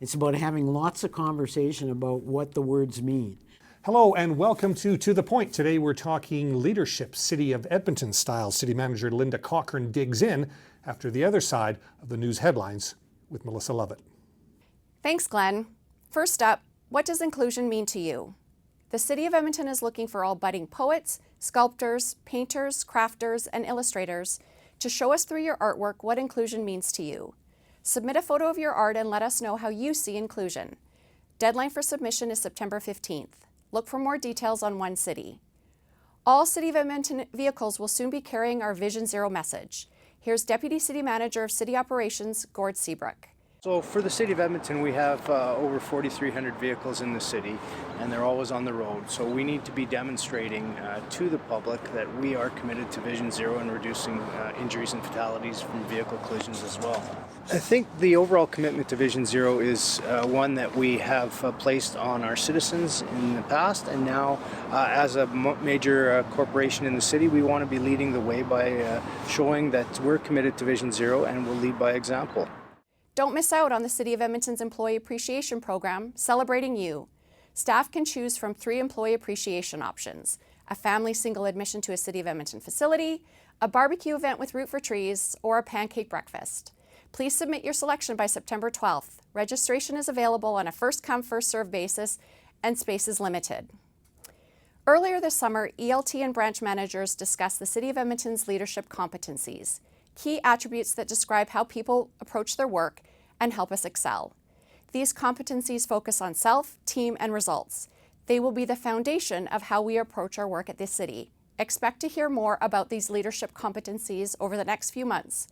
It's about having lots of conversation about what the words mean. Hello and welcome to The Point. Today we're talking leadership, City of Edmonton style. City Manager Linda Cochrane digs in after the other side of the news headlines with Melissa Lovett. Thanks, Glenn. First up, what does inclusion mean to you? The City of Edmonton is looking for all budding poets, sculptors, painters, crafters, and illustrators to show us through your artwork what inclusion means to you. Submit a photo of your art and let us know how you see inclusion. Deadline for submission is September 15th. Look for more details on One City. All City of Edmonton vehicles will soon be carrying our Vision Zero message. Here's Deputy City Manager of City Operations, Gord Seabrook. So for the City of Edmonton, we have over 4,300 vehicles in the city, and they're always on the road. So we need to be demonstrating to the public that we are committed to Vision Zero and reducing injuries and fatalities from vehicle collisions as well. I think the overall commitment to Vision Zero is one that we have placed on our citizens in the past, and now as a major corporation in the city, we want to be leading the way by showing that we're committed to Vision Zero and will lead by example. Don't miss out on the City of Edmonton's Employee Appreciation Program, Celebrating You. Staff can choose from 3 employee appreciation options: a family single admission to a City of Edmonton facility, a barbecue event with Root for Trees, or a pancake breakfast. Please submit your selection by September 12th. Registration is available on a first-come, first-served basis, and space is limited. Earlier this summer, ELT and branch managers discussed the City of Edmonton's leadership competencies, key attributes that describe how people approach their work and help us excel. These competencies focus on self, team, and results. They will be the foundation of how we approach our work at this city. Expect to hear more about these leadership competencies over the next few months,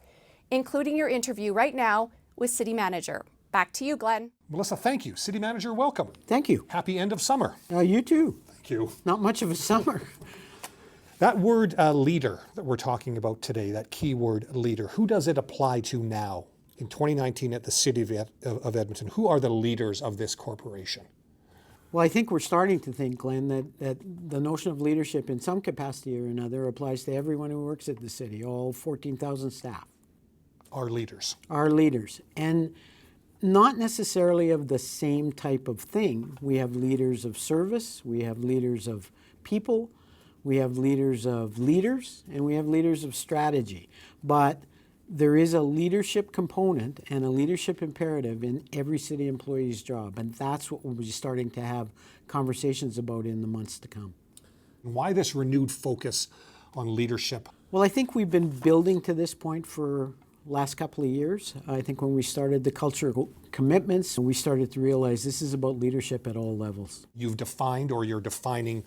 including your interview right now with City Manager. Back to you, Glenn. Melissa, thank you. City Manager, welcome. Thank you. Happy end of summer. You too. Thank you. Not much of a summer. That word leader that we're talking about today, that keyword leader, who does it apply to now in 2019 at the City of Edmonton? Who are the leaders of this corporation? Well, I think we're starting to think, Glenn, that the notion of leadership in some capacity or another applies to everyone who works at the city, all 14,000 staff. Are leaders. Are leaders. And not necessarily of the same type of thing. We have leaders of service, we have leaders of people, we have leaders of leaders, and we have leaders of strategy. But there is a leadership component and a leadership imperative in every city employee's job, and that's what we'll be starting to have conversations about in the months to come. Why this renewed focus on leadership? Well, I think we've been building to this point for last couple of years. I think when we started the cultural commitments, we started to realize this is about leadership at all levels. You've defined, or you're defining,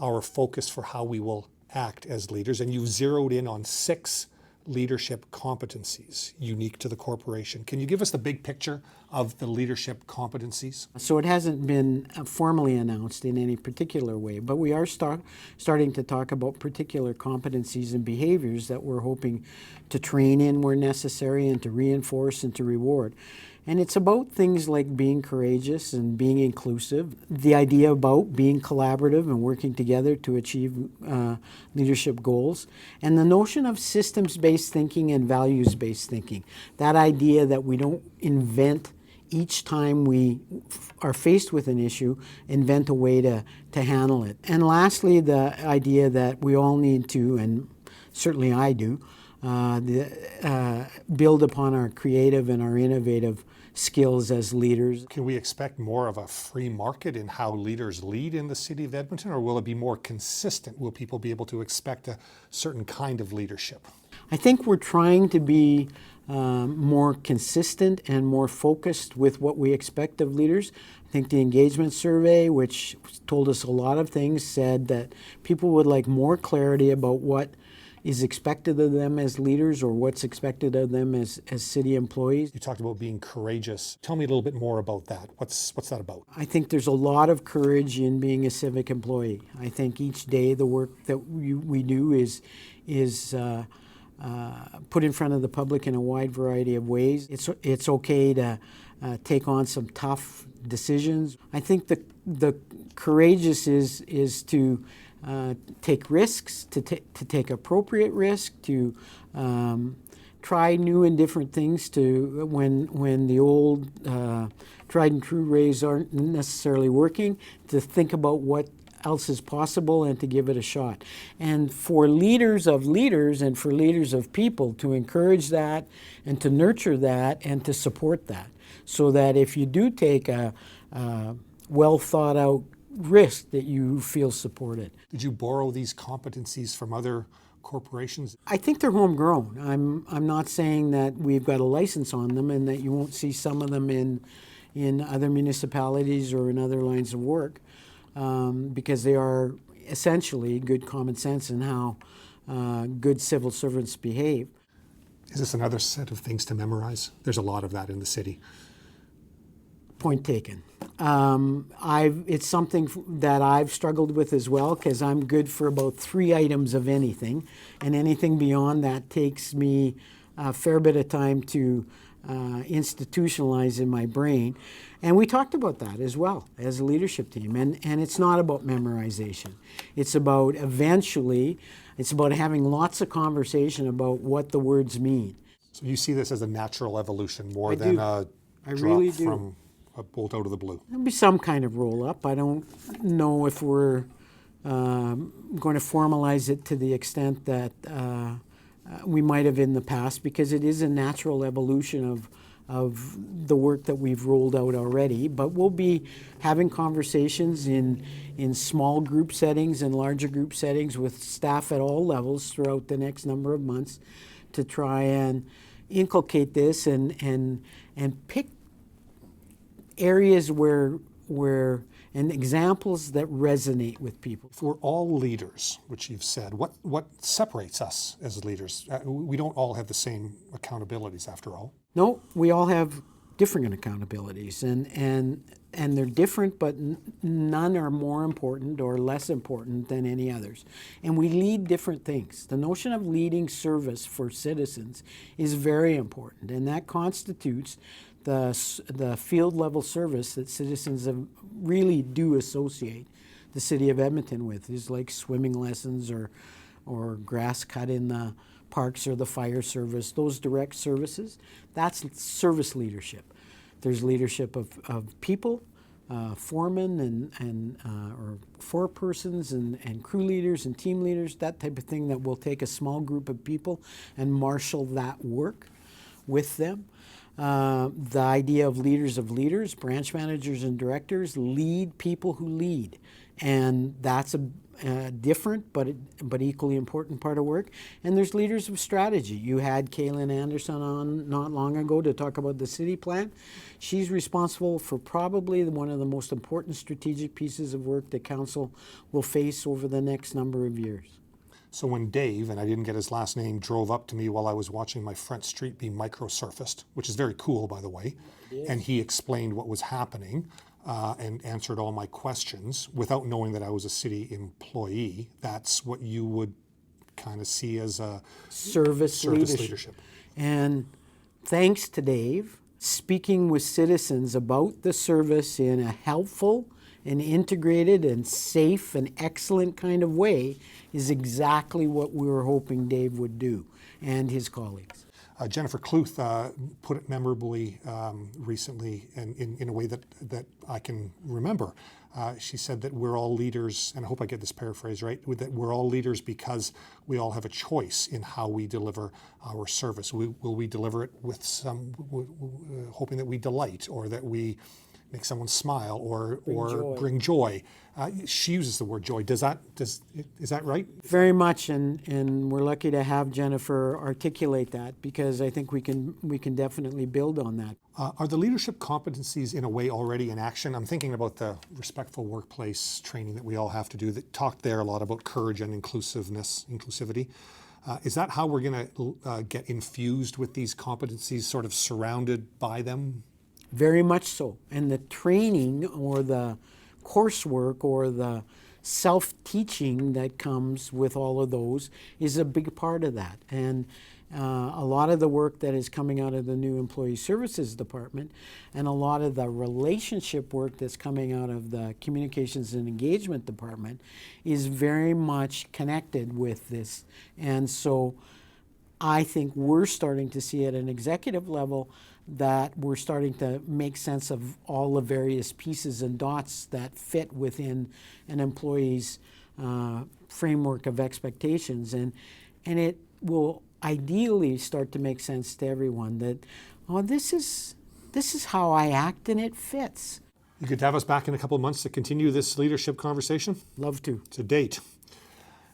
our focus for how we will act as leaders, and you've zeroed in on 6 leadership competencies unique to the corporation. Can you give us the big picture of the leadership competencies? So it hasn't been formally announced in any particular way, but we are starting to talk about particular competencies and behaviors that we're hoping to train in where necessary and to reinforce and to reward. And it's about things like being courageous and being inclusive, the idea about being collaborative and working together to achieve leadership goals, and the notion of systems-based thinking and values-based thinking. That idea that we don't invent each time we are faced with an issue, invent a way to handle it. And lastly, the idea that we all need to, and certainly I do, build upon our creative and our innovative skills as leaders. Can we expect more of a free market in how leaders lead in the City of Edmonton, or will it be more consistent? Will people be able to expect a certain kind of leadership? I think we're trying to be more consistent and more focused with what we expect of leaders. I think the engagement survey, which told us a lot of things, said that people would like more clarity about what is expected of them as leaders or what's expected of them as city employees. You talked about being courageous. Tell me a little bit more about that. What's that about? I think there's a lot of courage in being a civic employee. I think each day the work that we do is put in front of the public in a wide variety of ways. It's okay to take on some tough decisions. I think the courageous is to take risks, to take appropriate risk, to try new and different things, to when the old tried and true ways aren't necessarily working, to think about what else is possible and to give it a shot. And for leaders of leaders and for leaders of people to encourage that and to nurture that and to support that, so that if you do take a well thought out risk, that you feel supported. Did you borrow these competencies from other corporations? I think they're homegrown. I'm not saying that we've got a license on them and that you won't see some of them in other municipalities or in other lines of work, because they are essentially good common sense in how good civil servants behave. Is this another set of things to memorize? There's a lot of that in the city. Point taken. It's something that I've struggled with as well, because I'm good for about 3 items of anything, and anything beyond that takes me a fair bit of time to institutionalize in my brain. And we talked about that as well as a leadership team. And it's not about memorization. It's about it's about having lots of conversation about what the words mean. So you see this as a natural evolution more I than do. a I drop really do. from a bolt out of the blue. There'll be some kind of roll up. I don't know if we're going to formalize it to the extent that we might have in the past, because it is a natural evolution of the work that we've rolled out already. But we'll be having conversations in small group settings and larger group settings with staff at all levels throughout the next number of months to try and inculcate this and pick areas where and examples that resonate with people. If we're all leaders, which you've said, what separates us as leaders? We don't all have the same accountabilities, after all. No, we all have different accountabilities, and they're different, but none are more important or less important than any others. And we lead different things. The notion of leading service for citizens is very important, and that constitutes the field level service that citizens really do associate the City of Edmonton with, is like swimming lessons or grass cut in the parks or the fire service. Those direct services, that's service leadership. There's leadership of people, foremen or forepersons and crew leaders and team leaders, that type of thing, that will take a small group of people and marshal that work with them. The idea of leaders, branch managers and directors lead people who lead. And that's a different but equally important part of work. And there's leaders of strategy. You had Kaylin Anderson on not long ago to talk about the city plan. She's responsible for probably one of the most important strategic pieces of work that council will face over the next number of years. So when Dave, and I didn't get his last name, drove up to me while I was watching my front street be microsurfaced, which is very cool, by the way, and he explained what was happening and answered all my questions without knowing that I was a city employee, that's what you would kind of see as a service leadership. And thanks to Dave, speaking with citizens about the service in a helpful and integrated and safe and excellent kind of way is exactly what we were hoping Dave would do, and his colleagues. Jennifer Cluth put it memorably recently, and in a way that I can remember. She said that we're all leaders, and I hope I get this paraphrase right, that we're all leaders because we all have a choice in how we deliver our service. Will we deliver it with hoping that we delight, or that we make someone smile, or bring joy? She uses the word joy. Is that right? Very much, and we're lucky to have Jennifer articulate that, because I think we can definitely build on that. Are the leadership competencies in a way already in action? I'm thinking about the respectful workplace training that we all have to do. That talked there a lot about courage and inclusivity. Is that how we're going to get infused with these competencies, sort of surrounded by them? Very much so. And the training or the coursework or the self-teaching that comes with all of those is a big part of that. And a lot of the work that is coming out of the new Employee Services Department, and a lot of the relationship work that's coming out of the Communications and Engagement Department, is very much connected with this. And so I think we're starting to see at an executive level that we're starting to make sense of all the various pieces and dots that fit within an employee's framework of expectations. And it will ideally start to make sense to everyone that, oh, this is how I act and it fits. You could have us back in a couple of months to continue this leadership conversation? Love to. To date.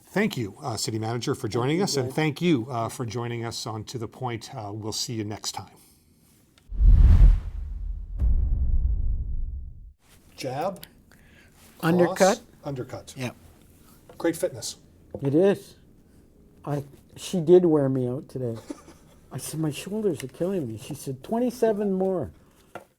Thank you, City Manager, for joining us, and thank you for joining us on To The Point. We'll see you next time. Jab. Undercut. Cross, undercut. Yeah. Great fitness. It is. She did wear me out today. I said, my shoulders are killing me. She said, 27 more.